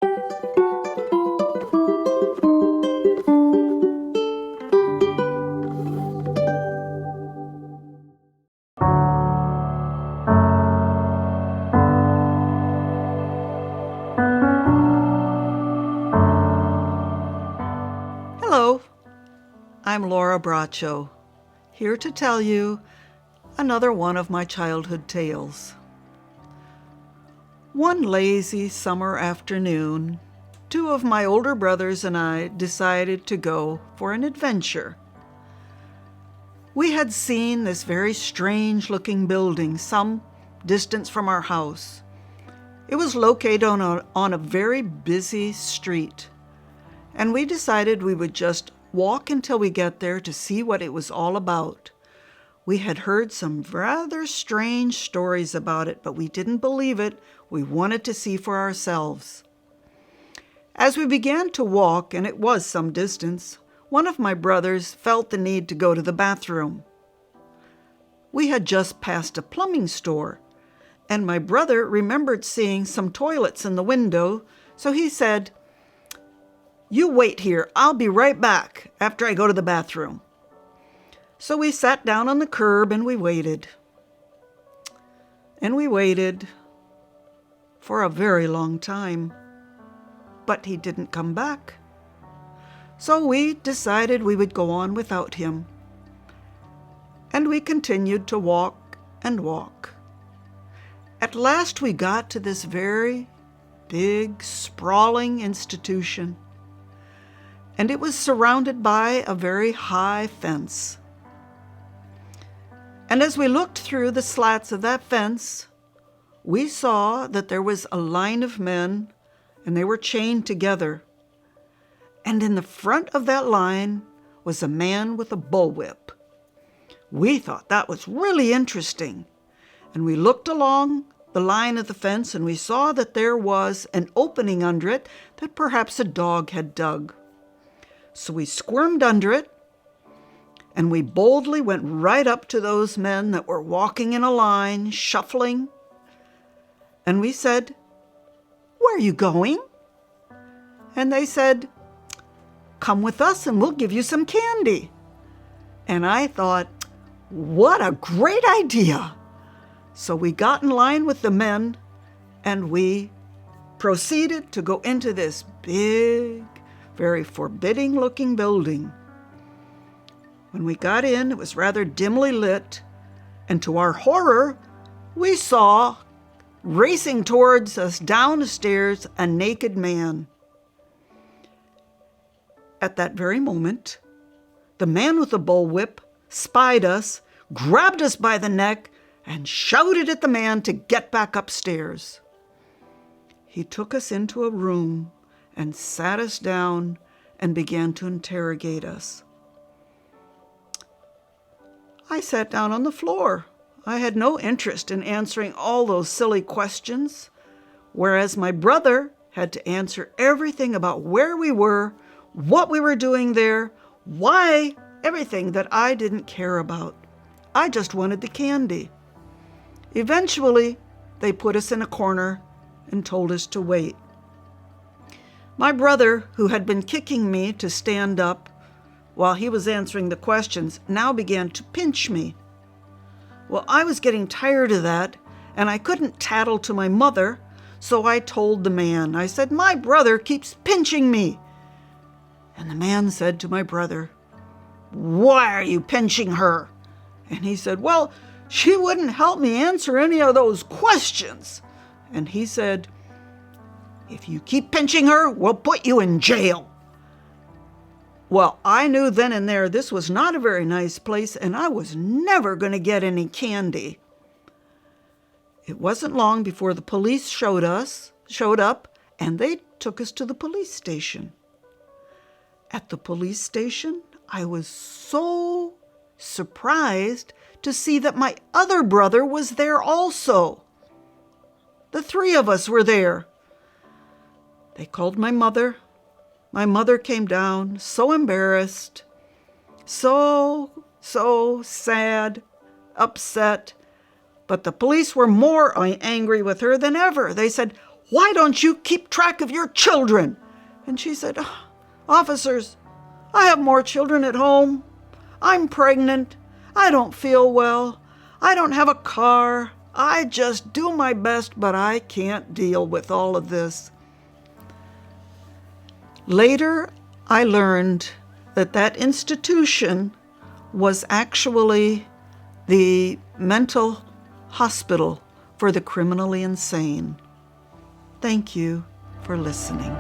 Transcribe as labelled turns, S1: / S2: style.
S1: Hello, I'm Laura Bracho, here to tell you another one of my childhood tales. One lazy summer afternoon, two of my older brothers and I decided to go for an adventure. We had seen this very strange-looking building some distance from our house. It was located on a very busy street, and we decided we would just walk until we get there to see what it was all about. We had heard some rather strange stories about it, but we didn't believe it. We wanted to see for ourselves. As we began to walk, and it was some distance, one of my brothers felt the need to go to the bathroom. We had just passed a plumbing store, and my brother remembered seeing some toilets in the window, so he said, "You wait here, I'll be right back after I go to the bathroom." So we sat down on the curb and we waited. And we waited for a very long time, but he didn't come back. So we decided we would go on without him. And we continued to walk and walk. At last we got to this very big, sprawling institution, and it was surrounded by a very high fence. And as we looked through the slats of that fence, we saw that there was a line of men, and they were chained together. And in the front of that line was a man with a bullwhip. We thought that was really interesting, and we looked along the line of the fence, and we saw that there was an opening under it that perhaps a dog had dug. So we squirmed under it, and we boldly went right up to those men that were walking in a line, shuffling. And we said, "Where are you going?" And they said, "Come with us and we'll give you some candy." And I thought, what a great idea. So we got in line with the men, and we proceeded to go into this big, very forbidding-looking building. When we got in, it was rather dimly lit, and to our horror, we saw, racing towards us down the stairs, a naked man. At that very moment, the man with the bullwhip spied us, grabbed us by the neck, and shouted at the man to get back upstairs. He took us into a room and sat us down and began to interrogate us. I sat down on the floor. I had no interest in answering all those silly questions, whereas my brother had to answer everything about where we were, what we were doing there, why, everything that I didn't care about. I just wanted the candy. Eventually, they put us in a corner and told us to wait. My brother, who had been kicking me to stand up while he was answering the questions, now began to pinch me. Well, I was getting tired of that, and I couldn't tattle to my mother, so I told the man. I said, "My brother keeps pinching me." And the man said to my brother, "Why are you pinching her?" And he said, "Well, she wouldn't help me answer any of those questions." And he said, "If you keep pinching her, we'll put you in jail." Well, I knew then and there this was not a very nice place, and I was never going to get any candy. It wasn't long before the police showed up, and they took us to the police station. At the police station, I was so surprised to see that my other brother was there also. The three of us were there. They called my mother. My mother came down, so embarrassed, so sad, upset. But the police were more angry with her than ever. They said, Why don't you keep track of your children? And she said, Officers, I have more children at home. I'm pregnant. I don't feel well. I don't have a car. I just do my best, but I can't deal with all of this. Later, I learned that that institution was actually the mental hospital for the criminally insane. Thank you for listening.